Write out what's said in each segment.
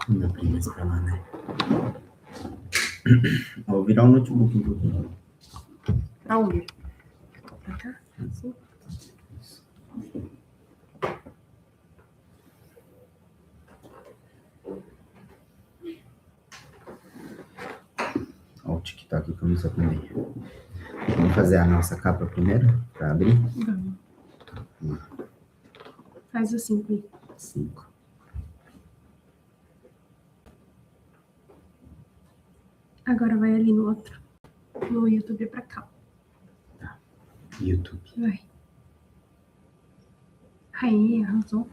Não dá pra ir mais pra lá, né? Vou virar o notebook um pouquinho. Pra onde? Pra cá? Assim? Ó, o TikTok começou também. Vamos fazer a nossa capa primeiro, pra abrir? Vamos. Faz o 5 aí. 5. Agora vai ali no outro. No YouTube pra cá. Tá. YouTube. Vai. Aí, arrasou.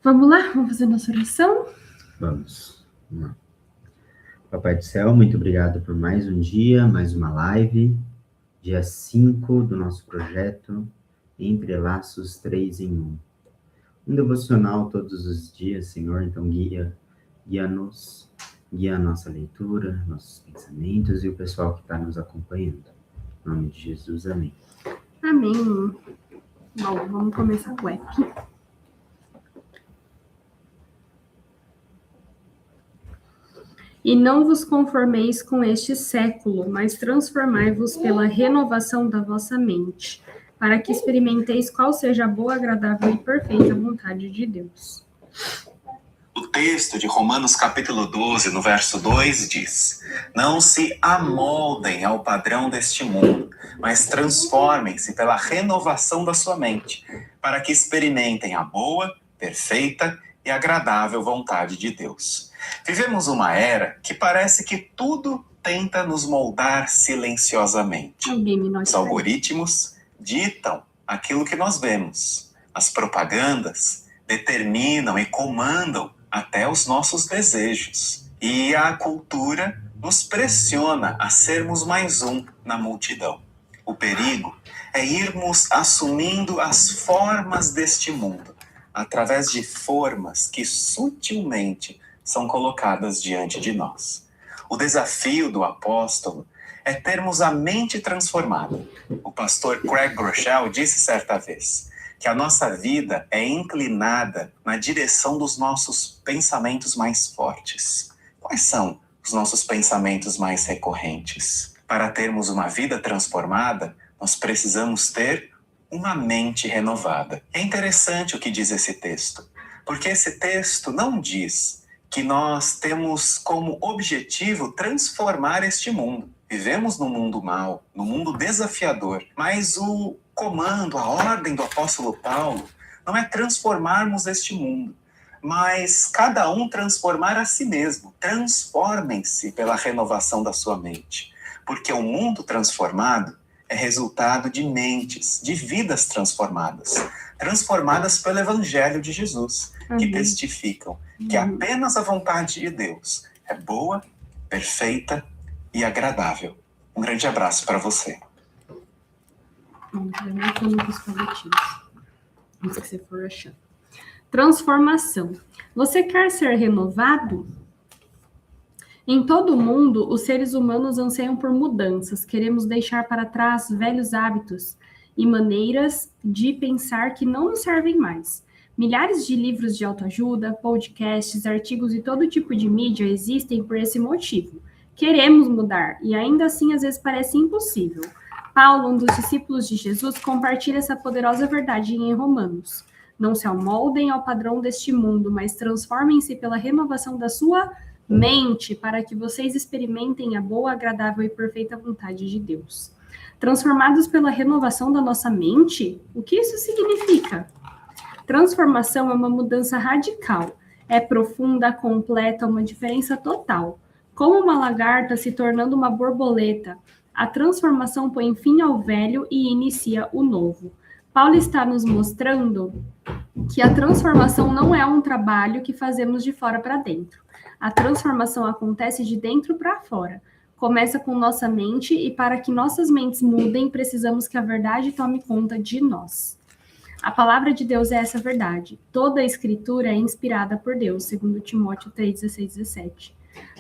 Vamos lá? Vamos fazer nossa oração? Vamos lá. Papai do Céu, muito obrigado por mais um dia, mais uma live. Dia 5 do nosso projeto Entre Laços 3 em 1. Um devocional todos os dias, Senhor. Então guia-nos, guia a nossa leitura, nossos pensamentos e o pessoal que está nos acompanhando. Em nome de Jesus, amém. Amém. Bom, vamos começar com o app. E não vos conformeis com este século, mas transformai-vos pela renovação da vossa mente, para que experimenteis qual seja a boa, agradável e perfeita vontade de Deus. O texto de Romanos capítulo 12, no verso 2, diz: Não se amoldem ao padrão deste mundo, mas transformem-se pela renovação da sua mente, para que experimentem a boa, perfeita e agradável vontade de Deus. Vivemos uma era que parece que tudo tenta nos moldar silenciosamente. Os algoritmos ditam aquilo que nós vemos. As propagandas determinam e comandam até os nossos desejos. E a cultura nos pressiona a sermos mais um na multidão. O perigo é irmos assumindo as formas deste mundo, através de formas que sutilmente são colocadas diante de nós. O desafio do apóstolo é termos a mente transformada. O pastor Craig Groeschel disse certa vez que a nossa vida é inclinada na direção dos nossos pensamentos mais fortes. Quais são os nossos pensamentos mais recorrentes? Para termos uma vida transformada, nós precisamos ter uma mente renovada. É interessante o que diz esse texto, porque esse texto não diz que nós temos como objetivo transformar este mundo. Vivemos num mundo mau, num mundo desafiador, mas o comando, a ordem do apóstolo Paulo não é transformarmos este mundo, mas cada um transformar a si mesmo. Transformem-se pela renovação da sua mente, porque o mundo transformado é resultado de mentes, de vidas transformadas pelo Evangelho de Jesus, que testificam que apenas a vontade de Deus é boa, perfeita e agradável. Um grande abraço para você. Transformação. Você quer ser renovado? Em todo o mundo, os seres humanos anseiam por mudanças. Queremos deixar para trás velhos hábitos e maneiras de pensar que não nos servem mais. Milhares de livros de autoajuda, podcasts, artigos e todo tipo de mídia existem por esse motivo. Queremos mudar e ainda assim às vezes parece impossível. Paulo, um dos discípulos de Jesus, compartilha essa poderosa verdade em Romanos. Não se amoldem ao padrão deste mundo, mas transformem-se pela renovação da sua mente, para que vocês experimentem a boa, agradável e perfeita vontade de Deus. Transformados pela renovação da nossa mente? O que isso significa? Transformação é uma mudança radical. É profunda, completa, uma diferença total. Como uma lagarta se tornando uma borboleta, a transformação põe fim ao velho e inicia o novo. Paulo está nos mostrando que a transformação não é um trabalho que fazemos de fora para dentro. A transformação acontece de dentro para fora. Começa com nossa mente e para que nossas mentes mudem, precisamos que a verdade tome conta de nós. A palavra de Deus é essa verdade. Toda a escritura é inspirada por Deus, segundo Timóteo 3, 16, 17.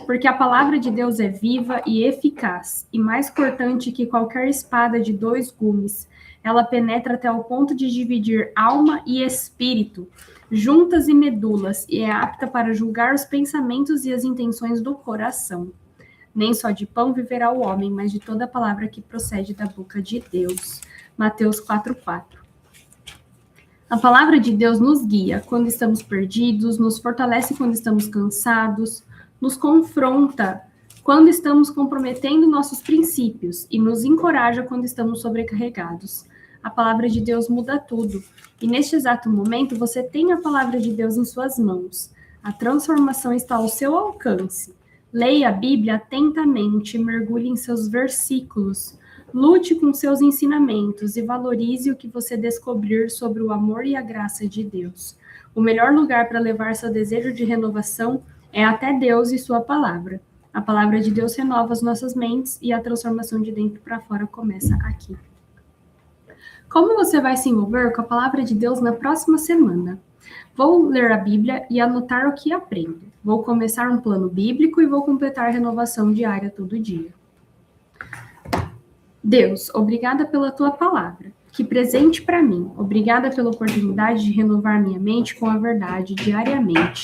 Porque a palavra de Deus é viva e eficaz, e mais cortante que qualquer espada de 2 gumes. Ela penetra até o ponto de dividir alma e espírito, juntas e medulas, e é apta para julgar os pensamentos e as intenções do coração. Nem só de pão viverá o homem, mas de toda palavra que procede da boca de Deus. Mateus 4:4. A palavra de Deus nos guia quando estamos perdidos, nos fortalece quando estamos cansados, nos confronta quando estamos comprometendo nossos princípios e nos encoraja quando estamos sobrecarregados. A palavra de Deus muda tudo. E neste exato momento, você tem a palavra de Deus em suas mãos. A transformação está ao seu alcance. Leia a Bíblia atentamente, mergulhe em seus versículos, lute com seus ensinamentos e valorize o que você descobrir sobre o amor e a graça de Deus. O melhor lugar para levar seu desejo de renovação é até Deus e sua palavra. A palavra de Deus renova as nossas mentes e a transformação de dentro para fora começa aqui. Como você vai se envolver com a palavra de Deus na próxima semana? Vou ler a Bíblia e anotar o que aprendo. Vou começar um plano bíblico e vou completar a renovação diária todo dia. Deus, obrigada pela tua palavra. Que presente para mim. Obrigada pela oportunidade de renovar minha mente com a verdade diariamente.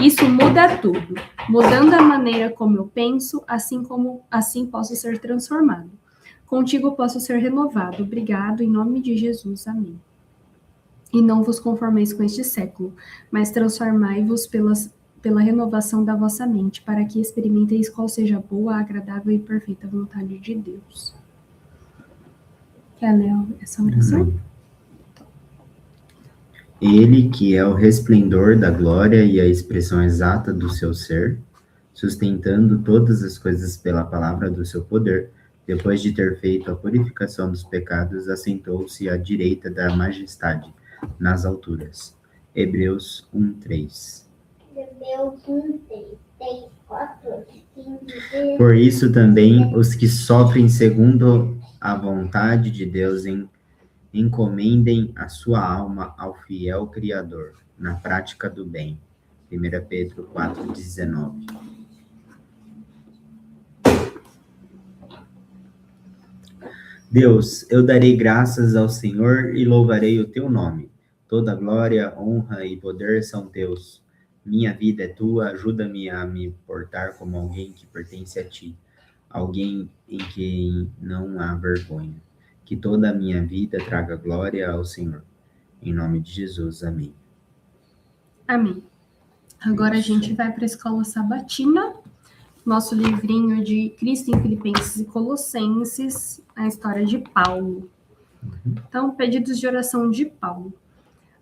Isso muda tudo. Mudando a maneira como eu penso, assim posso ser transformado. Contigo posso ser renovado. Obrigado, em nome de Jesus. Amém. E não vos conformeis com este século, mas transformai-vos pela renovação da vossa mente, para que experimenteis qual seja a boa, agradável e perfeita vontade de Deus. Quer ler essa oração? Ele, que é o resplendor da glória e a expressão exata do seu ser, sustentando todas as coisas pela palavra do seu poder, depois de ter feito a purificação dos pecados, assentou-se à direita da majestade, nas alturas. Hebreus 1:3. Hebreus 1:3, 14, 15. Por isso também os que sofrem segundo a vontade de Deus encomendem a sua alma ao fiel Criador, na prática do bem. 1 Pedro 4:19. Deus, eu darei graças ao Senhor e louvarei o teu nome. Toda glória, honra e poder são teus. Minha vida é tua, ajuda-me a me portar como alguém que pertence a ti, alguém em quem não há vergonha. Que toda a minha vida traga glória ao Senhor. Em nome de Jesus, amém. Amém. Agora a gente vai para a escola sabatina, nosso livrinho de Cristo em Filipenses e Colossenses, a história de Paulo. Então, pedidos de oração de Paulo.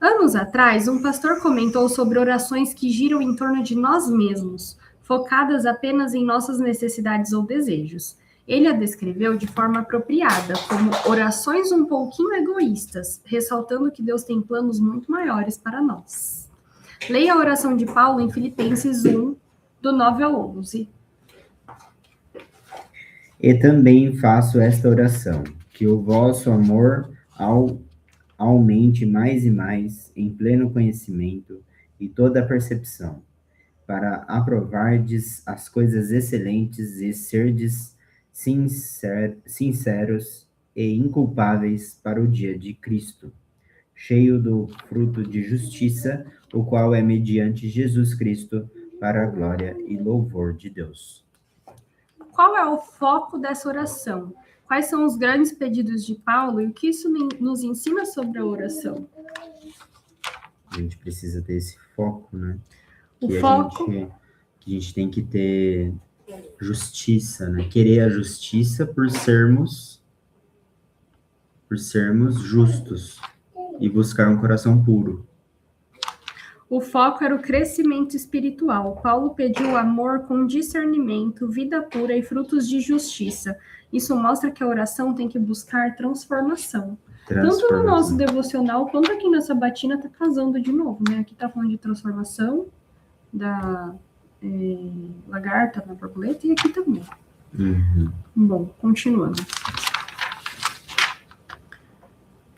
Anos atrás, um pastor comentou sobre orações que giram em torno de nós mesmos, focadas apenas em nossas necessidades ou desejos. Ele a descreveu de forma apropriada, como orações um pouquinho egoístas, ressaltando que Deus tem planos muito maiores para nós. Leia a oração de Paulo em Filipenses 1, do 9 ao 11. E também faço esta oração, que o vosso amor aumente mais e mais em pleno conhecimento e toda a percepção, para aprovardes as coisas excelentes e serdes sinceros e inculpáveis para o dia de Cristo, cheio do fruto de justiça, o qual é mediante Jesus Cristo, para a glória e louvor de Deus. Qual é o foco dessa oração? Quais são os grandes pedidos de Paulo e o que isso nos ensina sobre a oração? A gente precisa ter esse foco, né? Que a gente tem que ter justiça, né? Querer a justiça por sermos justos e buscar um coração puro. O foco era o crescimento espiritual. Paulo pediu amor com discernimento, vida pura e frutos de justiça. Isso mostra que a oração tem que buscar transformação. Tanto no nosso devocional, quanto aqui na sabatina está casando de novo, né? Aqui está falando de transformação da lagarta na borboleta e aqui também. Uhum. Bom, continuando.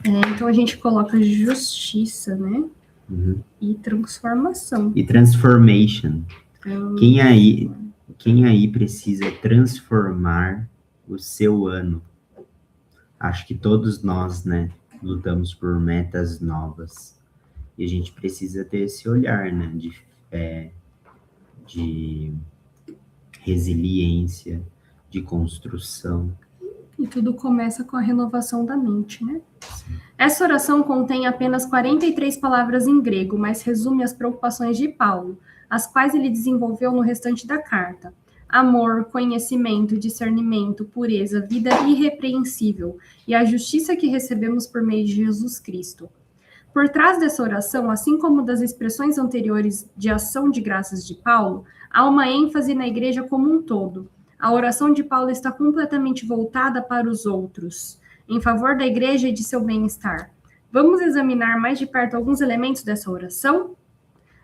Então a gente coloca justiça, né? Uhum. E transformação. E transformation. Quem aí precisa transformar o seu ano? Acho que todos nós, né, lutamos por metas novas. E a gente precisa ter esse olhar, né, de resiliência, de construção. E tudo começa com a renovação da mente, né? Essa oração contém apenas 43 palavras em grego, mas resume as preocupações de Paulo, as quais ele desenvolveu no restante da carta. Amor, conhecimento, discernimento, pureza, vida irrepreensível e a justiça que recebemos por meio de Jesus Cristo. Por trás dessa oração, assim como das expressões anteriores de ação de graças de Paulo, há uma ênfase na igreja como um todo. A oração de Paulo está completamente voltada para os outros, em favor da igreja e de seu bem-estar. Vamos examinar mais de perto alguns elementos dessa oração?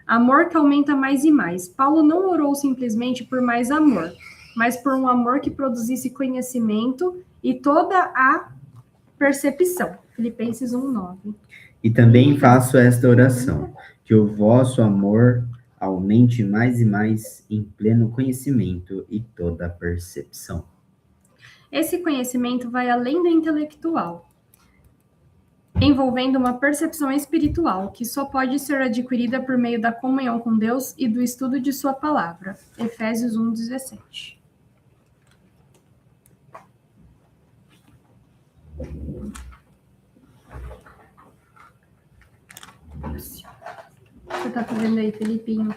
Amor que aumenta mais e mais. Paulo não orou simplesmente por mais amor, mas por um amor que produzisse conhecimento e toda a percepção. Filipenses 1:9. E também faço esta oração, que o vosso amor aumente mais e mais em pleno conhecimento e toda a percepção. Esse conhecimento vai além do intelectual, envolvendo uma percepção espiritual, que só pode ser adquirida por meio da comunhão com Deus e do estudo de sua palavra. Efésios 1:17. Você tá fazendo aí, Felipinho?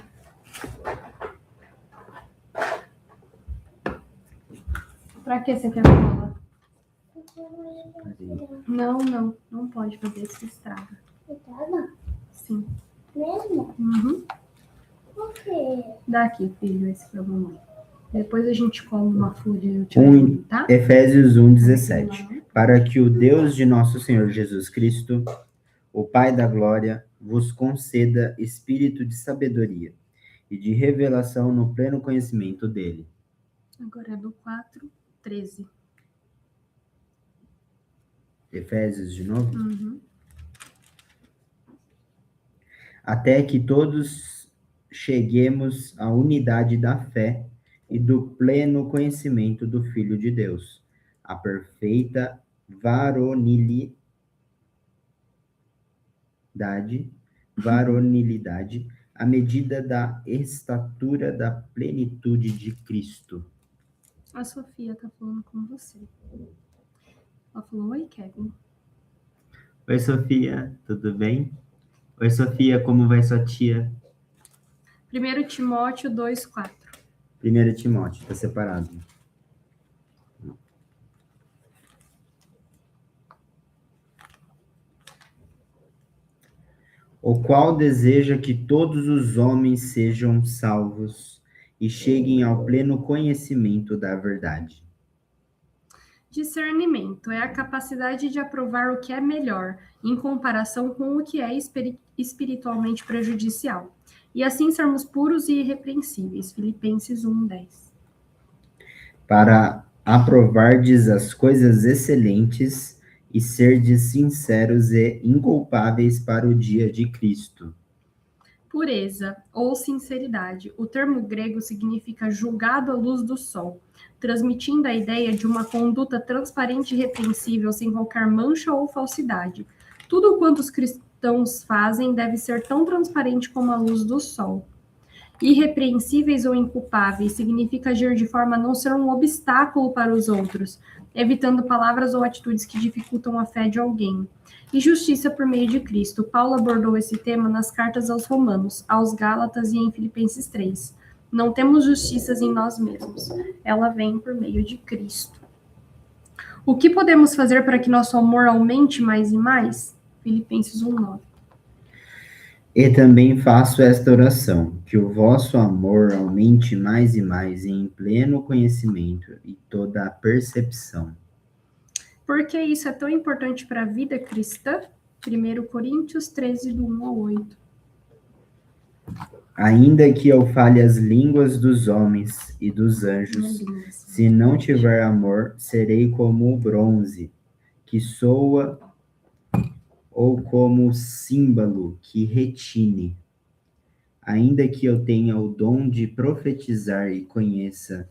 Pra que você quer cola? Não pode fazer isso, estraga. Estrada? Sim. Mesmo? Uhum. Por quê? Dá aqui, filho, esse pra mamãe. Depois a gente come uma folha e eu te Um, ajudo, tá? Efésios 1:17. Para que o Deus de nosso Senhor Jesus Cristo, o Pai da glória, vos conceda espírito de sabedoria e de revelação no pleno conhecimento dele. Agora é do 4:13. Efésios de novo. Uhum. Até que todos cheguemos à unidade da fé e do pleno conhecimento do Filho de Deus, a perfeita varonilidade, à medida da estatura da plenitude de Cristo. A Sofia tá falando com você. Ela falou, oi, Kevin. Oi, Sofia, tudo bem? Oi, Sofia, como vai sua tia? 1 Timóteo 2:4. 1 Timóteo, tá separado. O qual deseja que todos os homens sejam salvos e cheguem ao pleno conhecimento da verdade. Discernimento é a capacidade de aprovar o que é melhor, em comparação com o que é espiritualmente prejudicial, e assim sermos puros e irrepreensíveis. Filipenses 1:10. Para aprovardes as coisas excelentes e serdes sinceros e inculpáveis para o dia de Cristo. Pureza ou sinceridade. O termo grego significa julgado à luz do sol, transmitindo a ideia de uma conduta transparente e irrepreensível sem qualquer mancha ou falsidade. Tudo quanto os cristãos fazem deve ser tão transparente como a luz do sol. Irrepreensíveis ou inculpáveis significa agir de forma a não ser um obstáculo para os outros, evitando palavras ou atitudes que dificultam a fé de alguém. E justiça por meio de Cristo. Paulo abordou esse tema nas cartas aos Romanos, aos Gálatas e em Filipenses 3. Não temos justiças em nós mesmos. Ela vem por meio de Cristo. O que podemos fazer para que nosso amor aumente mais e mais? Filipenses 1:9. E também faço esta oração, que o vosso amor aumente mais e mais em pleno conhecimento e toda a percepção. Por que isso é tão importante para a vida cristã? 1 Coríntios 13, do 1 ao 8. Ainda que eu fale as línguas dos homens e dos anjos, se não tiver amor, serei como o bronze, que soa, ou como o símbolo que retine. Ainda que eu tenha o dom de profetizar e conheça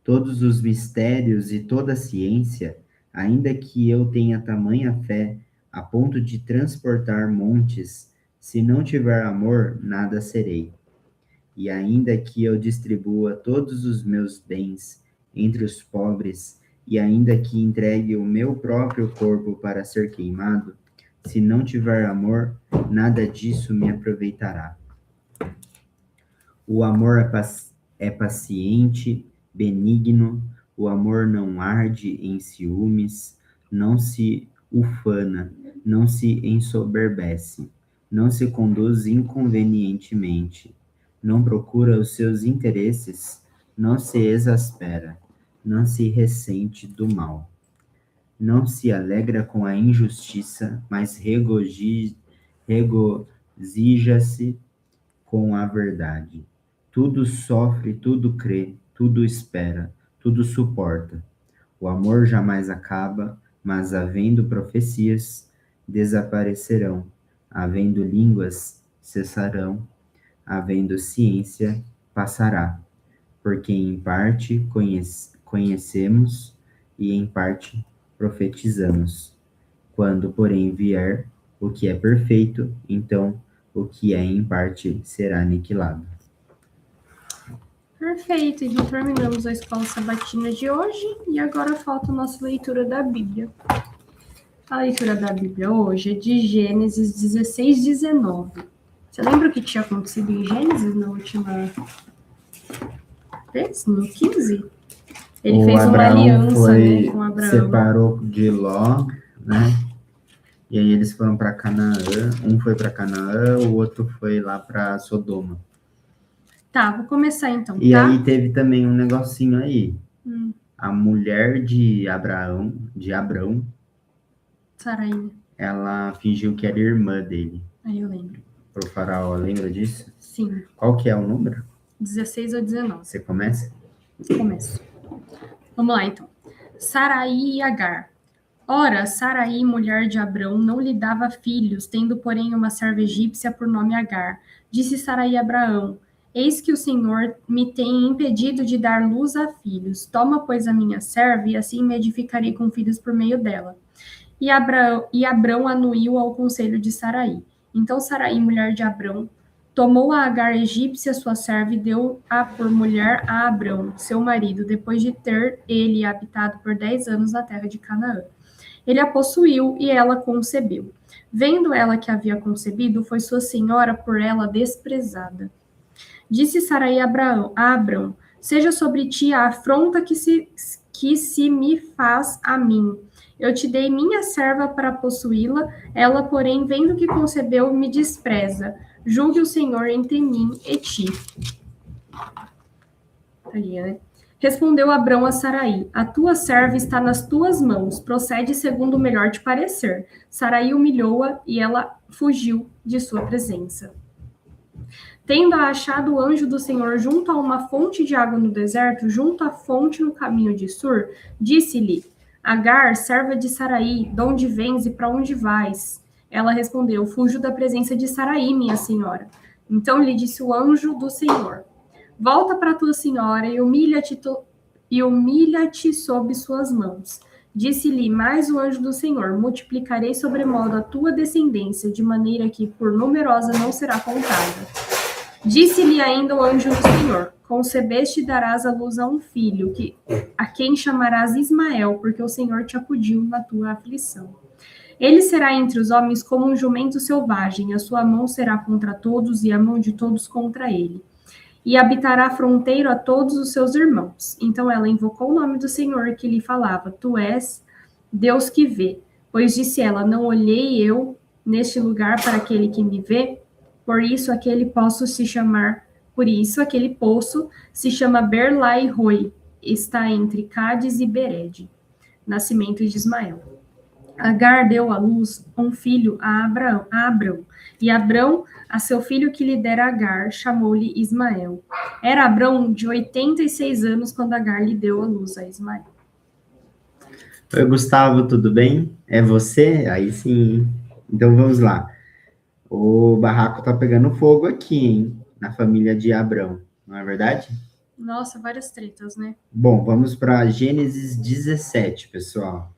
todos os mistérios e toda a ciência, ainda que eu tenha tamanha fé, a ponto de transportar montes. Se não tiver amor, nada serei. E ainda que eu distribua todos os meus bens entre os pobres, e ainda que entregue o meu próprio corpo para ser queimado, se não tiver amor, nada disso me aproveitará. O amor é paciente, benigno, o amor não arde em ciúmes, não se ufana, não se ensoberbece, não se conduz inconvenientemente, não procura os seus interesses, não se exaspera, não se ressente do mal, não se alegra com a injustiça, mas regozija-se com a verdade. Tudo sofre, tudo crê, tudo espera, tudo suporta. O amor jamais acaba, mas havendo profecias, desaparecerão, havendo línguas, cessarão, havendo ciência, passará, porque em parte conhecemos e em parte profetizamos. Quando, porém, vier o que é perfeito, então o que é em parte será aniquilado. Perfeito, então terminamos a escola sabatina de hoje e agora falta a nossa leitura da Bíblia. A leitura da Bíblia hoje é de Gênesis 16, 19. Você lembra o que tinha acontecido em Gênesis na última vez? No 15? Ele fez uma aliança, né, com Abraão. Separou de Ló, né? E aí eles foram para Canaã. Um foi para Canaã, o outro foi lá para Sodoma. Tá, vou começar então, E tá? aí teve também um negocinho aí. A mulher de Abrão, Sarai. ela fingiu que era irmã dele. Aí eu lembro. Pro faraó, lembra disso? Sim, Qual que é o número? 16 ou 19. Você começa? Começo. Vamos lá, então. Sarai e Agar. Ora, Sarai, mulher de Abrão, não lhe dava filhos, tendo, porém, uma serva egípcia por nome Agar. Disse Sarai a Abraão: Eis que o Senhor me tem impedido de dar luz a filhos. Toma, pois, a minha serva, e assim me edificarei com filhos por meio dela. E Abrão anuiu ao conselho de Sarai. Então Sarai, mulher de Abrão, tomou a Agar egípcia, sua serva, e deu-a por mulher a Abrão, seu marido, depois de ter ele habitado por 10 anos na terra de Canaã. Ele a possuiu e ela concebeu. Vendo ela que havia concebido, foi sua senhora por ela desprezada. Disse Sarai a Abrão: Seja sobre ti a afronta que se me faz a mim. Eu te dei minha serva para possuí-la, ela, porém, vendo que concebeu, me despreza. Julgue o Senhor entre mim e ti. Ali, né? Respondeu Abrão a Sarai: A tua serva está nas tuas mãos, procede segundo o melhor te parecer. Sarai humilhou-a e ela fugiu de sua presença. Tendo-a achado o anjo do Senhor junto a uma fonte de água no deserto, junto à fonte no caminho de Sur, disse-lhe: Agar, serva de Sarai, de onde vens e para onde vais? Ela respondeu: Fujo da presença de Sarai, minha senhora. Então lhe disse o anjo do Senhor: Volta para tua senhora e humilha-te sob suas mãos. Disse-lhe mais o anjo do Senhor: Multiplicarei sobremodo a tua descendência, de maneira que por numerosa não será contada. Disse-lhe ainda o anjo do Senhor: Concebeste e darás à luz a um filho, a quem chamarás Ismael, porque o Senhor te acudiu na tua aflição. Ele será entre os homens como um jumento selvagem, a sua mão será contra todos e a mão de todos contra ele. E habitará fronteiro a todos os seus irmãos. Então ela invocou o nome do Senhor que lhe falava: Tu és Deus que vê. Pois disse ela: Não olhei eu neste lugar para aquele que me vê? Por isso aquele poço se chama Berlai-Roi, está entre Cádiz e Bered. Nascimento de Ismael. Agar deu à luz um filho a Abrão, e Abrão, a seu filho que lhe dera Agar, chamou-lhe Ismael. Era Abrão de 86 anos quando Agar lhe deu à luz a Ismael. Oi, Gustavo, tudo bem? É você? Aí sim. Então vamos lá. O barraco tá pegando fogo aqui, hein? Na família de Abrão, não é verdade? Nossa, várias tretas, né? Bom, vamos para Gênesis 17, pessoal.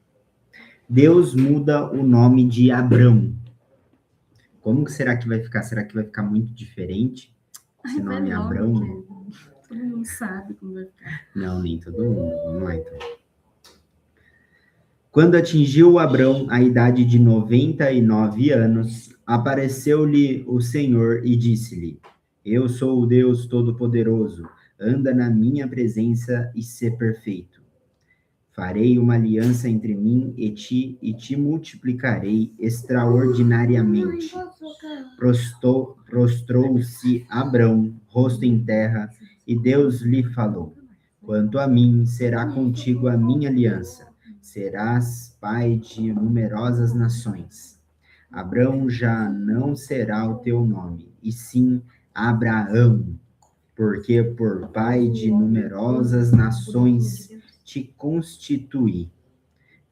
Deus muda o nome de Abrão. Como que será que vai ficar? Será que vai ficar muito diferente? Esse Vai nome logo, Abrão? Kevin. Todo mundo sabe como vai ficar. Não, nem todo mundo. Vamos lá, então. Quando atingiu Abrão a idade de 99 anos, apareceu-lhe o Senhor e disse-lhe: Eu sou o Deus Todo-Poderoso, anda na minha presença e sê perfeito. Farei uma aliança entre mim e te multiplicarei extraordinariamente. Prostrou-se Abrão, rosto em terra, e Deus lhe falou: Quanto a mim, será contigo a minha aliança. Serás pai de numerosas nações. Abrão já não será o teu nome, e sim Abraão, porque por pai de numerosas nações te constituí.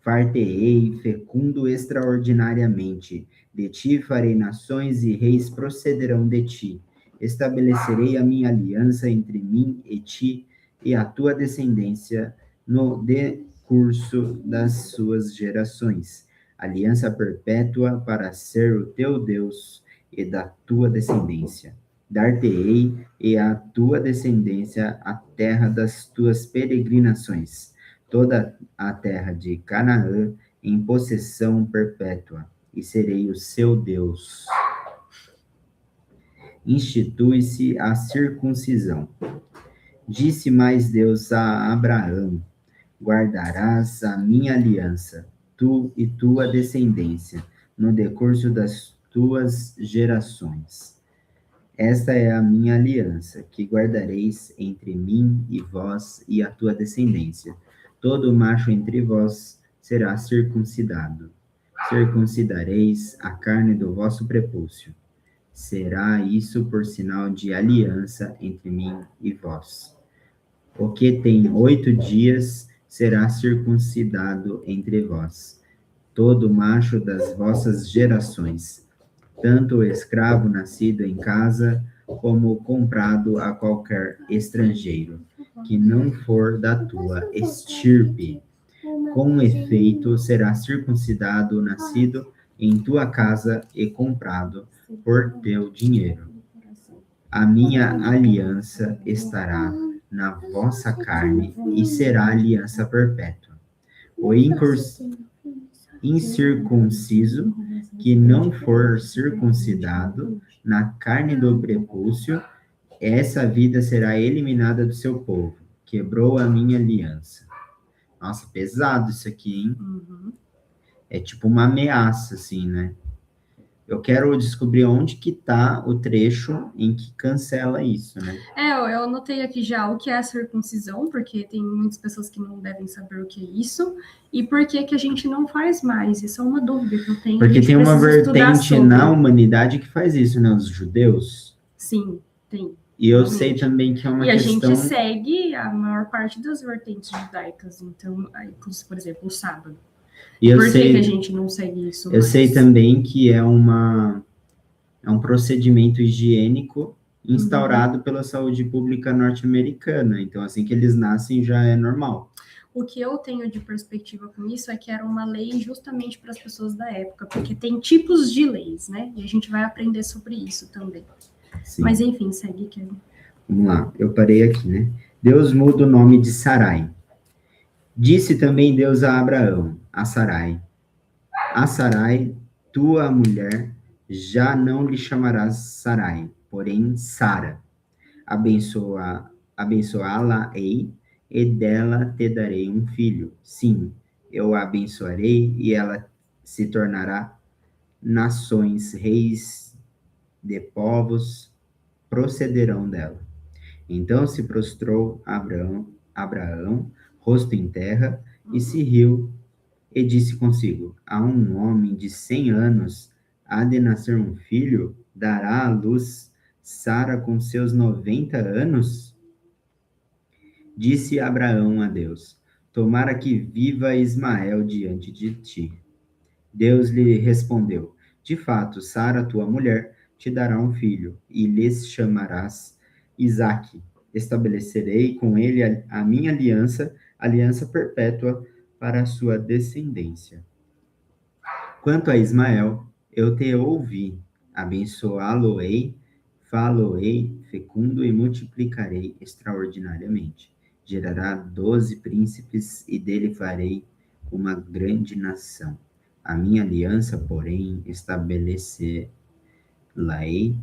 Far-te-ei fecundo extraordinariamente. De ti farei nações e reis procederão de ti. Estabelecerei a minha aliança entre mim e ti e a tua descendência no decurso das suas gerações. Aliança perpétua para ser o teu Deus e da tua descendência. Dar-te-ei e à tua descendência a terra das tuas peregrinações, toda a terra de Canaã em possessão perpétua, e serei o seu Deus. Institui-se a circuncisão. Disse mais Deus a Abraão: Guardarás a minha aliança, tu e tua descendência, no decurso das tuas gerações. Esta é a minha aliança, que guardareis entre mim e vós e a tua descendência. Todo macho entre vós será circuncidado. Circuncidareis a carne do vosso prepúcio. Será isso por sinal de aliança entre mim e vós. O que tem 8 dias será circuncidado entre vós. Todo macho das vossas gerações, tanto o escravo nascido em casa, como comprado a qualquer estrangeiro, que não for da tua estirpe. Com efeito, será circuncidado o nascido em tua casa e comprado por teu dinheiro. A minha aliança estará na vossa carne e será aliança perpétua. O incircunciso que não for circuncidado na carne do prepúcio, essa vida será eliminada do seu povo. Quebrou a minha aliança. Nossa, pesado isso aqui, hein? É tipo uma ameaça, assim, né? Eu quero descobrir onde que tá o trecho em que cancela isso, né? Eu anotei aqui já o que é a circuncisão, porque tem muitas pessoas que não devem saber o que é isso, e por que que a gente não faz mais. Isso é uma dúvida que eu tenho. Porque tem uma vertente na humanidade que faz isso, né? Os judeus. Sim, tem. E eu sei também que é uma questão... E a gente segue a maior parte das vertentes judaicas. Então, por exemplo, o sábado. Por que a gente não segue isso mais? Eu sei também que é um procedimento higiênico instaurado pela saúde pública norte-americana. Então, assim que eles nascem, já é normal. O que eu tenho de perspectiva com isso é que era uma lei justamente para as pessoas da época, porque tem tipos de leis, né? E a gente vai aprender sobre isso também. Sim. Mas, enfim, segue, Kevin. Vamos lá, eu parei aqui, né? Deus muda o nome de Sarai. Disse também Deus a Abraão, a Sarai, tua mulher, já não lhe chamarás Sarai, porém Sara. Abençoá-la-ei, e dela te darei um filho. Sim, eu a abençoarei, e ela se tornará nações, reis de povos procederão dela. Então se prostrou Abraão, rosto em terra, e se riu, e disse consigo: a um homem de 100 anos há de nascer um filho? Dará à luz Sara com seus 90 anos? Disse Abraão a Deus: tomara que viva Ismael diante de ti. Deus lhe respondeu: de fato, Sara, tua mulher, te dará um filho, e lhes chamarás Isaque. Estabelecerei com ele a minha aliança perpétua para a sua descendência. Quanto a Ismael, eu te ouvi, abençoá-lo-ei, fá-lo-ei fecundo e multiplicarei extraordinariamente. Gerará 12 príncipes e dele farei uma grande nação. A minha aliança, porém, estabelecer-la-ei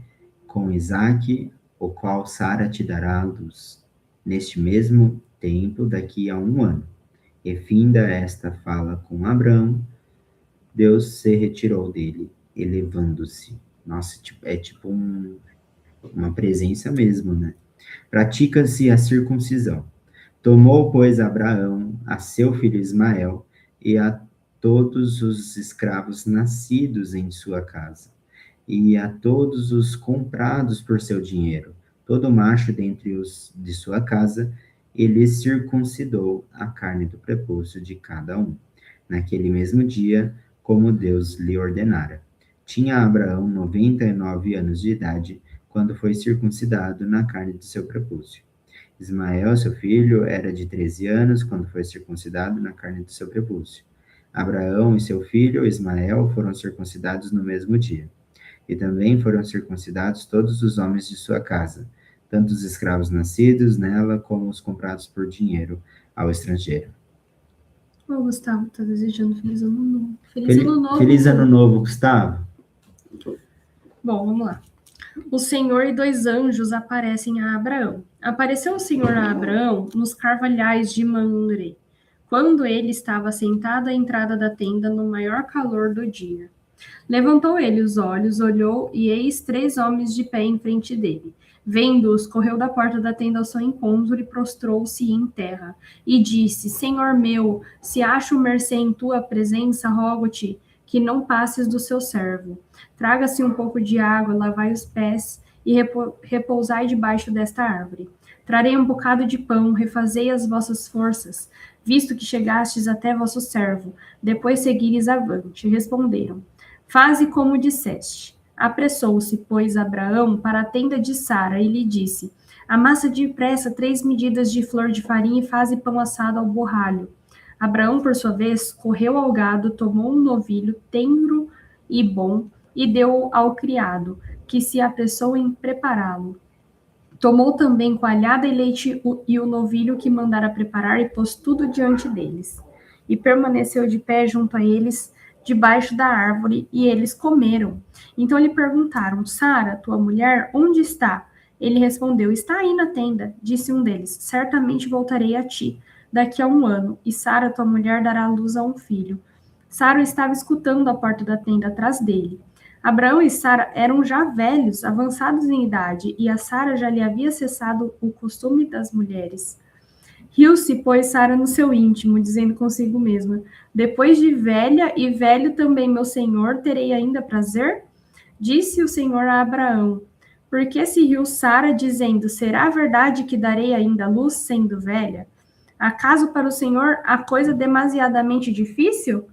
com Isaque, o qual Sara te dará à luz, neste mesmo tempo, daqui a 1 ano. E finda esta fala com Abrão, Deus se retirou dele, elevando-se. Nossa, é tipo uma presença mesmo, né? Pratica-se a circuncisão. Tomou, pois, Abraão a seu filho Ismael e a todos os escravos nascidos em sua casa, e a todos os comprados por seu dinheiro, todo macho dentre os de sua casa, e lhes circuncidou a carne do prepúcio de cada um, naquele mesmo dia, como Deus lhe ordenara. Tinha Abraão 99 anos de idade, quando foi circuncidado na carne de seu prepúcio. Ismael, seu filho, era de 13 anos, quando foi circuncidado na carne de seu prepúcio. Abraão e seu filho, Ismael, foram circuncidados no mesmo dia. E também foram circuncidados todos os homens de sua casa, tanto os escravos nascidos nela, como os comprados por dinheiro ao estrangeiro. O Gustavo está desejando feliz ano novo. Feliz ano novo. Feliz ano novo, Gustavo. Bom, vamos lá. O Senhor e 2 anjos aparecem a Abraão. Apareceu o Senhor a Abraão nos carvalhais de Mamre, quando ele estava sentado à entrada da tenda no maior calor do dia. Levantou ele os olhos, olhou, e eis 3 homens de pé em frente dele. Vendo-os, correu da porta da tenda ao seu encontro e prostrou-se em terra. E disse, Senhor meu, se acho mercê em tua presença, rogo-te que não passes do seu servo. Traga-se um pouco de água, lavai os pés e repousai debaixo desta árvore. Trarei um bocado de pão, refazei as vossas forças, visto que chegastes até vosso servo. Depois seguires avante. Responderam, faze como disseste. Apressou-se, pois, Abraão para a tenda de Sara e lhe disse, amassa depressa 3 medidas de flor de farinha e faze pão assado ao borralho. Abraão, por sua vez, correu ao gado, tomou um novilho tenro e bom e deu ao criado, que se apressou em prepará-lo. Tomou também coalhada e leite e o novilho que mandara preparar e pôs tudo diante deles. E permaneceu de pé junto a eles, debaixo da árvore, e eles comeram. Então lhe perguntaram, Sara, tua mulher, onde está? Ele respondeu, está aí na tenda. Disse um deles, certamente voltarei a ti daqui a 1 ano, e Sara, tua mulher, dará luz a um filho. Sara estava escutando à porta da tenda atrás dele. Abraão e Sara eram já velhos, avançados em idade, e a Sara já lhe havia cessado o costume das mulheres. Riu-se, pois, Sara no seu íntimo, dizendo consigo mesma, depois de velha e velho também meu senhor, terei ainda prazer? Disse o Senhor a Abraão, por que se riu Sara, dizendo, será verdade que darei ainda luz, sendo velha? Acaso para o Senhor a coisa demasiadamente difícil?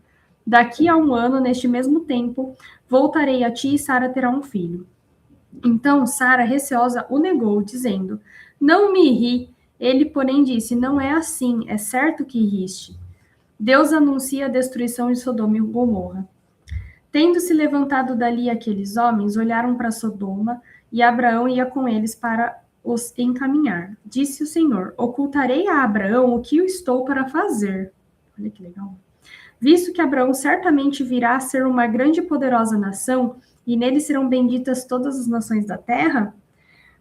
Daqui a 1 ano, neste mesmo tempo, voltarei a ti e Sara terá um filho. Então Sara, receosa, o negou, dizendo, não me ri. Ele, porém, disse, não é assim, é certo que riste. Deus anuncia a destruição de Sodoma e Gomorra. Tendo-se levantado dali aqueles homens, olharam para Sodoma, e Abraão ia com eles para os encaminhar. Disse o Senhor, ocultarei a Abraão o que eu estou para fazer. Olha que legal. Visto que Abraão certamente virá a ser uma grande e poderosa nação, e nele serão benditas todas as nações da terra,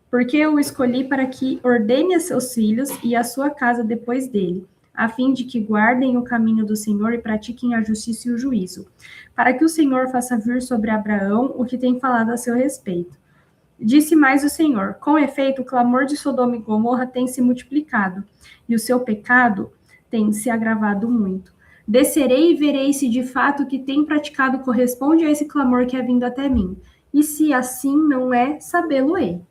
porque eu o escolhi para que ordene a seus filhos e a sua casa depois dele, a fim de que guardem o caminho do Senhor e pratiquem a justiça e o juízo, para que o Senhor faça vir sobre Abraão o que tem falado a seu respeito. Disse mais o Senhor, com efeito, o clamor de Sodoma e Gomorra tem se multiplicado, e o seu pecado tem se agravado muito. Descerei e verei se de fato o que tem praticado corresponde a esse clamor que é vindo até mim, e se assim não é, sabê-lo-ei.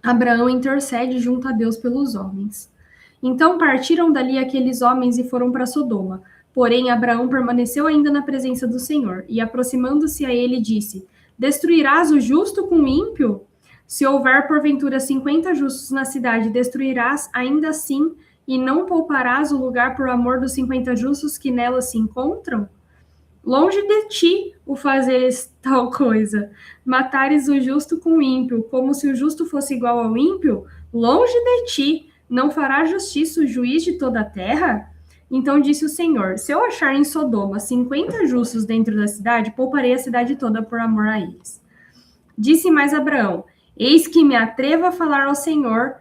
Abraão intercede junto a Deus pelos homens. Então partiram dali aqueles homens e foram para Sodoma. Porém, Abraão permaneceu ainda na presença do Senhor, e aproximando-se a ele, disse, destruirás o justo com o ímpio? Se houver porventura 50 justos na cidade, destruirás ainda assim, e não pouparás o lugar por amor dos 50 justos que nela se encontram? Longe de ti o fazeres tal coisa. Matares o justo com o ímpio, como se o justo fosse igual ao ímpio? Longe de ti. Não fará justiça o juiz de toda a terra? Então disse o Senhor: se eu achar em Sodoma 50 justos dentro da cidade, pouparei a cidade toda por amor a eles. Disse mais Abraão: eis que me atrevo a falar ao Senhor.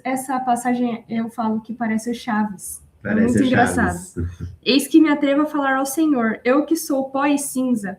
Essa passagem eu falo que parece o Chaves. É Parece muito o engraçado. Chaves. Eis que me atrevo a falar ao Senhor, eu que sou pó e cinza.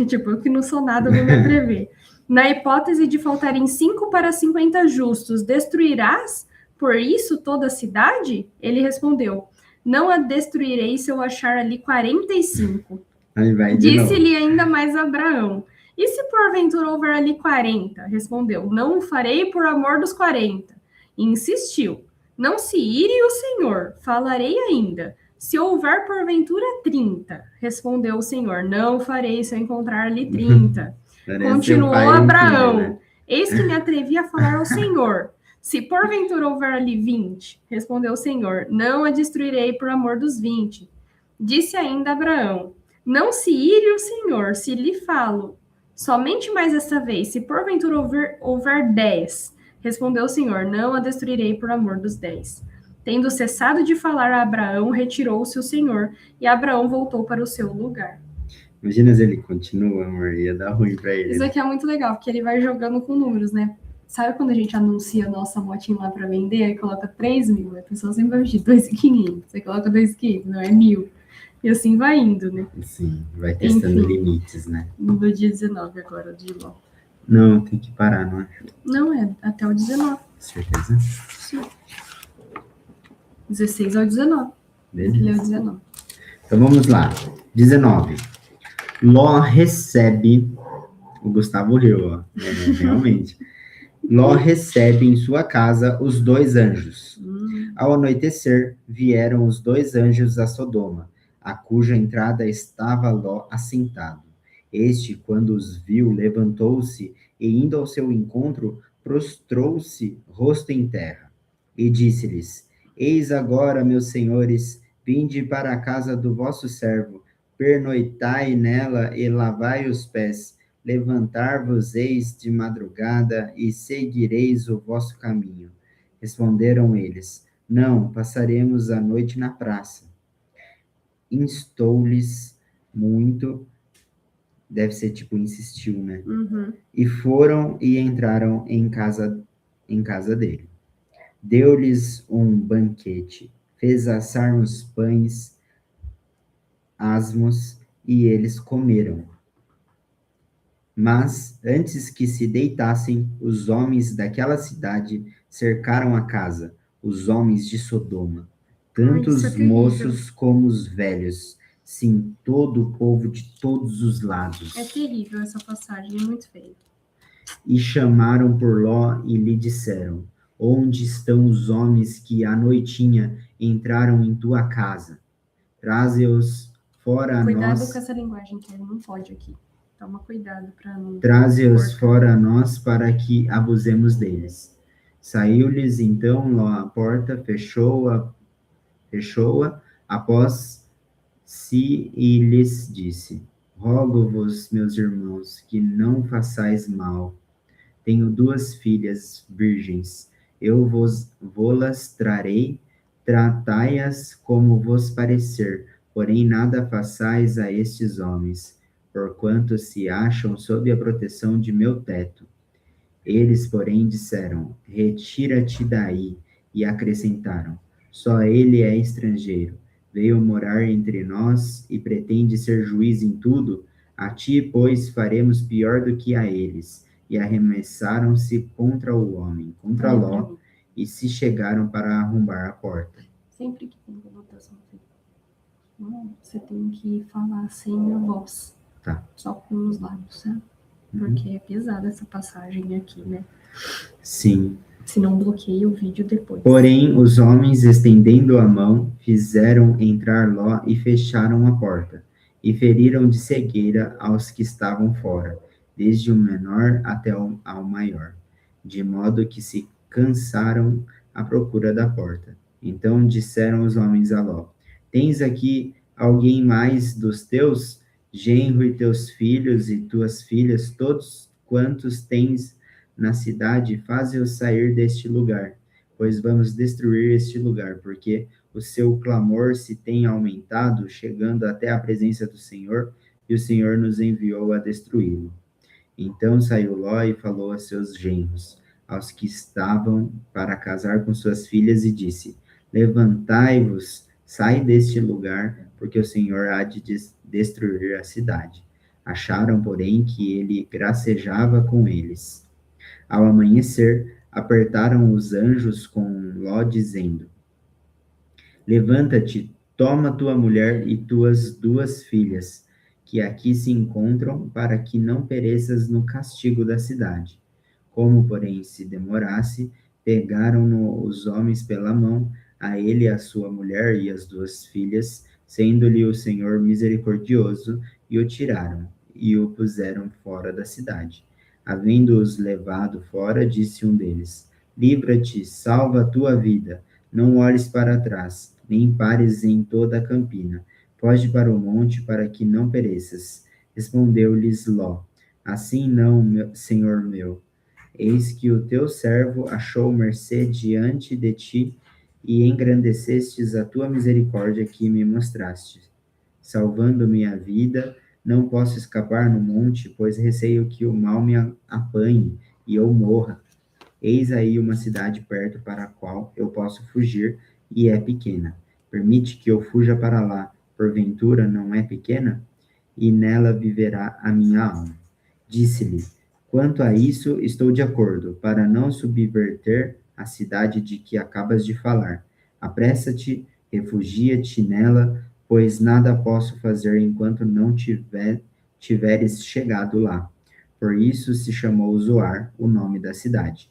Tipo, eu que não sou nada, vou me atrever. Na hipótese de faltarem 5 para 50 justos, destruirás por isso toda a cidade? Ele respondeu: não a destruirei se eu achar ali 45. Aí vai de novo. Disse-lhe ainda mais Abraão: e se porventura houver ali 40? Respondeu: não o farei por amor dos 40. E insistiu: não se ire o Senhor, falarei ainda. Se houver porventura 30, respondeu o Senhor: não o farei se eu encontrar ali 30. Parece Continuou o pai e o filho, Abraão: né? eis que me atrevi a falar ao Senhor. Se porventura houver ali 20, respondeu o Senhor: não a destruirei por amor dos 20. Disse ainda Abraão: não se ire o Senhor, se lhe falo. Somente mais esta vez, se porventura houver 10, respondeu o Senhor: não a destruirei por amor dos 10. Tendo cessado de falar a Abraão, retirou-se o Senhor, e Abraão voltou para o seu lugar. Imagina se ele continua, amor, ia dar ruim pra ele. Isso aqui é muito legal, porque ele vai jogando com números, né? Sabe quando a gente anuncia a nossa motinha lá para vender e coloca 3 mil? A pessoa sempre vai pedir 2.500. Você coloca 2.500, não é 1.000. E assim vai indo, né? Sim, vai testando Enfim. limites, né? No dia 19 agora, de LOL. Não, tem que parar, não é? Não, é até o 19. Certeza? Sim. 16 ao 19. Ele é o Beleza. 19. Então vamos lá. 19. Ló recebe. O Gustavo riu, ó. É, realmente. Ló recebe em sua casa os 2 anjos. Ao anoitecer, vieram os 2 anjos a Sodoma, a cuja entrada estava Ló assentado. Este, quando os viu, levantou-se e, indo ao seu encontro, prostrou-se, rosto em terra. E disse-lhes: eis agora, meus senhores, vinde para a casa do vosso servo, pernoitai nela e lavai os pés. Levantar-vos-eis de madrugada e seguireis o vosso caminho. Responderam eles: não, passaremos a noite na praça. Instou-lhes muito, deve ser tipo insistiu, né? E foram e entraram em casa dele. Deu-lhes um banquete, fez assar uns pães asmos e eles comeram. Mas, antes que se deitassem, os homens daquela cidade cercaram a casa, os homens de Sodoma, tanto Isso é os terrível. moços como os velhos, sim, todo o povo de todos os lados. É terrível essa passagem, é muito feio. E chamaram por Ló e lhe disseram: onde estão os homens que à noitinha entraram em tua casa? Traze-os fora a Cuidado nós. com essa linguagem, que não pode aqui. Toma cuidado para não... Traze-os cortar. fora a nós para que abusemos deles. Saiu-lhes então Ló à porta, fechou-a após si e lhes disse: rogo-vos, meus irmãos, que não façais mal. Tenho 2 filhas virgens, eu vô-las trarei, tratai-as como vos parecer, porém nada façais a estes homens, porquanto se acham sob a proteção de meu teto. Eles, porém, disseram: retira-te daí, e acrescentaram: só ele é estrangeiro, veio morar entre nós e pretende ser juiz em tudo. A ti, pois, faremos pior do que a eles. E arremessaram-se contra o homem, contra Olha pra Ló, mim. e se chegaram para arrombar a porta. Sempre que tem conotação, você tem que falar sem a voz. Tá. Só com os lábios, sabe? Porque é pesada essa passagem aqui, né? Sim. Se não bloqueia o vídeo depois. Porém, os homens, estendendo a mão, fizeram entrar Ló e fecharam a porta, e feriram de cegueira aos que estavam fora, desde o menor até ao maior, de modo que se cansaram à procura da porta. Então disseram os homens a Ló: tens aqui alguém mais dos teus, genro e teus filhos e tuas filhas, todos quantos tens na cidade, faze-os sair deste lugar, pois vamos destruir este lugar, porque o seu clamor se tem aumentado, chegando até a presença do Senhor, e o Senhor nos enviou a destruí-lo. Então saiu Ló e falou a seus genros, aos que estavam para casar com suas filhas, e disse: Levantai-vos, sai deste lugar, porque o Senhor há de destruir a cidade. Acharam, porém, que ele gracejava com eles. Ao amanhecer, apertaram os anjos com Ló, dizendo: Levanta-te, toma tua mulher e tuas 2 filhas, que aqui se encontram, para que não pereças no castigo da cidade. Como, porém, se demorasse, pegaram-no os homens pela mão, a ele, a sua mulher e as 2 filhas, sendo-lhe o Senhor misericordioso, e o tiraram, e o puseram fora da cidade. Havendo-os levado fora, disse um deles: Livra-te, salva a tua vida, não olhes para trás, nem pares em toda a campina. Foge para o monte, para que não pereças. Respondeu-lhes Ló: Assim não, senhor meu. Eis que o teu servo achou mercê diante de ti, e engrandecestes a tua misericórdia que me mostraste. Salvando-me a vida, não posso escapar no monte, pois receio que o mal me apanhe e eu morra. Eis aí uma cidade perto para a qual eu posso fugir, e é pequena. Permite que eu fuja para lá, porventura não é pequena? E nela viverá a minha alma. Disse-lhe: Quanto a isso, estou de acordo, para não subverter a cidade de que acabas de falar. Apressa-te, refugia-te nela, pois nada posso fazer enquanto não tiveres chegado lá. Por isso se chamou Zoar, o nome da cidade.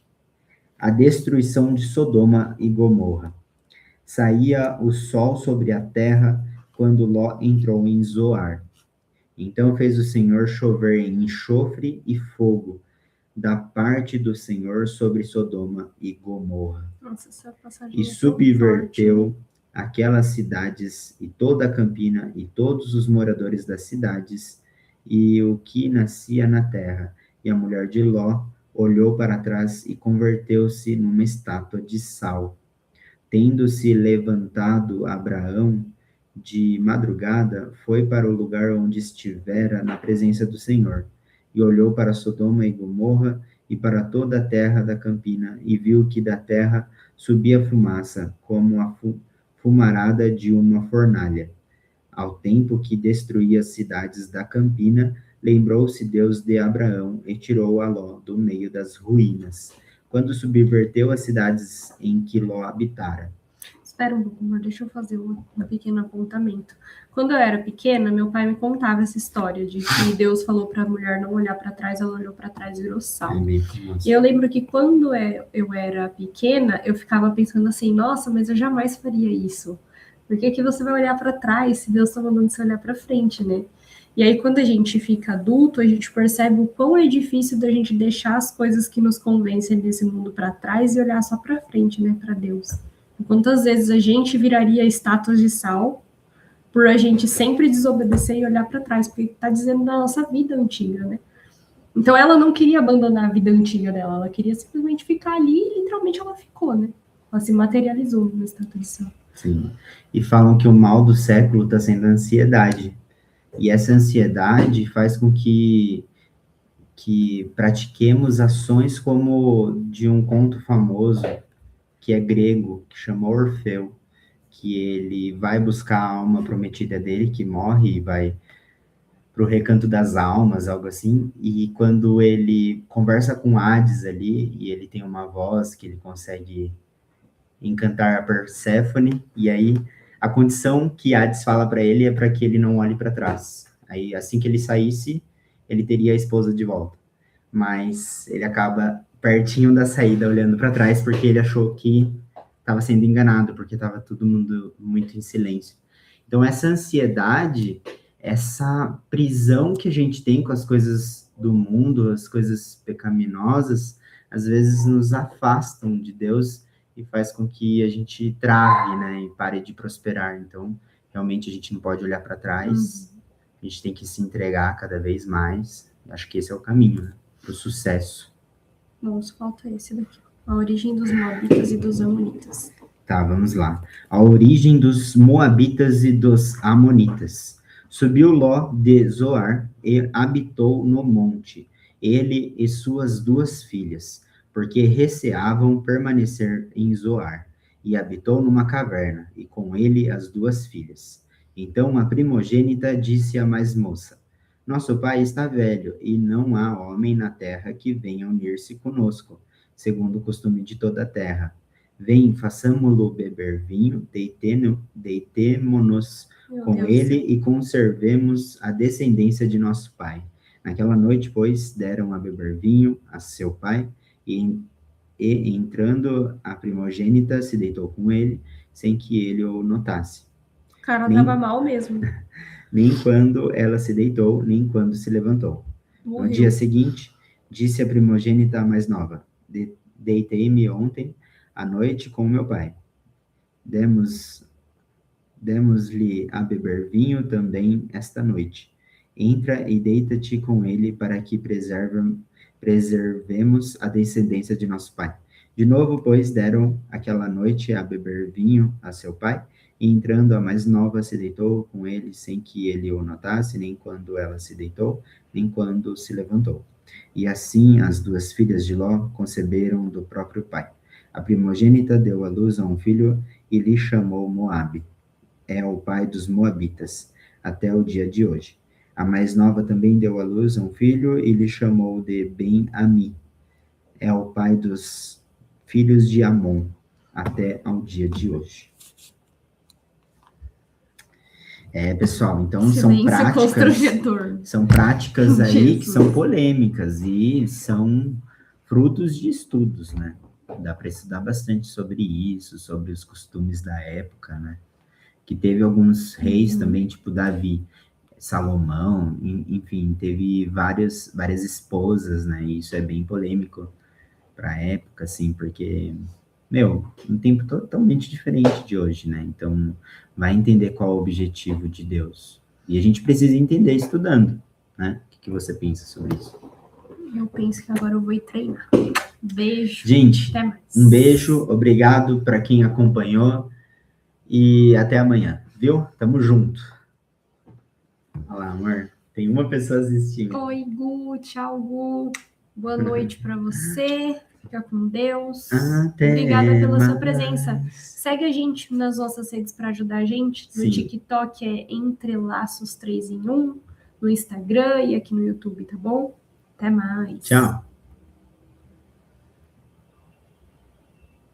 A destruição de Sodoma e Gomorra. Saía o sol sobre a terra quando Ló entrou em Zoar. Então fez o Senhor chover em enxofre e fogo da parte do Senhor sobre Sodoma e Gomorra. Nossa, essa passagem E é tão subverteu forte, né? aquelas cidades e toda a campina e todos os moradores das cidades e o que nascia na terra. E a mulher de Ló olhou para trás e converteu-se numa estátua de sal. Tendo-se levantado Abraão de madrugada, foi para o lugar onde estivera na presença do Senhor, e olhou para Sodoma e Gomorra e para toda a terra da campina, e viu que da terra subia fumaça, como a fumarada de uma fornalha. Ao tempo que destruía as cidades da campina, lembrou-se Deus de Abraão e tirou a Ló do meio das ruínas, quando subverteu as cidades em que Ló habitara. Espera um pouco, amor, deixa eu fazer um pequeno apontamento. Quando eu era pequena, meu pai me contava essa história de que Deus falou para a mulher não olhar para trás, ela olhou para trás e virou sal. E eu lembro que quando eu era pequena, eu ficava pensando assim, nossa, mas eu jamais faria isso. Por que que você vai olhar para trás se Deus está mandando você olhar para frente, né? E aí, quando a gente fica adulto, a gente percebe o quão é difícil da gente deixar as coisas que nos convencem desse mundo para trás e olhar só para frente, né, para Deus. Quantas vezes a gente viraria estátuas de sal por a gente sempre desobedecer e olhar para trás, porque está dizendo da nossa vida antiga, né? Então ela não queria abandonar a vida antiga dela, ela queria simplesmente ficar ali e literalmente ela ficou, né? Ela se materializou numa estátua de sal. Sim. E falam que o mal do século está sendo a ansiedade. E essa ansiedade faz com que pratiquemos ações como de um conto famoso, que é grego, que chama Orfeu, que ele vai buscar a alma prometida dele, que morre e vai para o recanto das almas, algo assim, e quando ele conversa com Hades ali, e ele tem uma voz que ele consegue encantar a Perséfone, e aí a condição que Hades fala para ele é para que ele não olhe para trás. Aí, assim que ele saísse, ele teria a esposa de volta. Mas ele acaba pertinho da saída, olhando para trás, porque ele achou que estava sendo enganado, porque estava todo mundo muito em silêncio. Então, essa ansiedade, essa prisão que a gente tem com as coisas do mundo, as coisas pecaminosas, às vezes nos afastam de Deus e faz com que a gente trave, né, e pare de prosperar. Então, realmente a gente não pode olhar para trás, a gente tem que se entregar cada vez mais. Acho que esse é o caminho, né, para o sucesso. Nossa, falta esse daqui. A origem dos Moabitas e dos Amonitas. Tá, vamos lá. A origem dos Moabitas e dos Amonitas. Subiu Ló de Zoar e habitou no monte, ele e suas 2 filhas, porque receavam permanecer em Zoar, e habitou numa caverna, e com ele as 2 filhas. Então a primogênita disse à mais moça: Nosso pai está velho, e não há homem na terra que venha unir-se conosco, segundo o costume de toda a terra. Vem, façamo-lo beber vinho, deitemo-nos com ele e conservemos a descendência de nosso pai. Naquela noite, pois, deram a beber vinho a seu pai, e entrando a primogênita, se deitou com ele, sem que ele o notasse. O cara tava mal mesmo. Nem quando ela se deitou, nem quando se levantou. Morreu. No dia seguinte, disse a primogênita mais nova: Deitei-me ontem à noite com meu pai. Demos-lhe a beber vinho também esta noite. Entra e deita-te com ele para que preservemos a descendência de nosso pai. De novo, pois, deram aquela noite a beber vinho a seu pai, e entrando a mais nova se deitou com ele sem que ele o notasse, nem quando ela se deitou, nem quando se levantou. E assim as 2 filhas de Ló conceberam do próprio pai. A primogênita deu à luz a um filho e lhe chamou Moabe. É o pai dos Moabitas, até o dia de hoje. A mais nova também deu à luz a um filho e lhe chamou de Ben-Ami. É o pai dos filhos de Amon, até ao dia de hoje. Pessoal, então são práticas aí que são polêmicas e são frutos de estudos, né? Dá para estudar bastante sobre isso, sobre os costumes da época, né? Que teve alguns reis também, tipo Davi, Salomão, enfim, teve várias esposas, né? E isso é bem polêmico para a época, assim, porque, um tempo totalmente diferente de hoje, né? Então, vai entender qual é o objetivo de Deus. E a gente precisa entender estudando, né? O que você pensa sobre isso? Eu penso que agora eu vou ir treinar. Beijo. Gente, até mais. Um beijo, obrigado para quem acompanhou e até amanhã, viu? Tamo junto. Olha lá, amor, tem uma pessoa assistindo. Oi, Gu, tchau, Gu. Boa noite para você. Fica com Deus. Até Obrigada pela mais. sua presença. Segue a gente nas nossas redes para ajudar a gente. No Sim. TikTok é Entrelaços 3 em 1, no Instagram e aqui no YouTube, tá bom? Até mais. Tchau.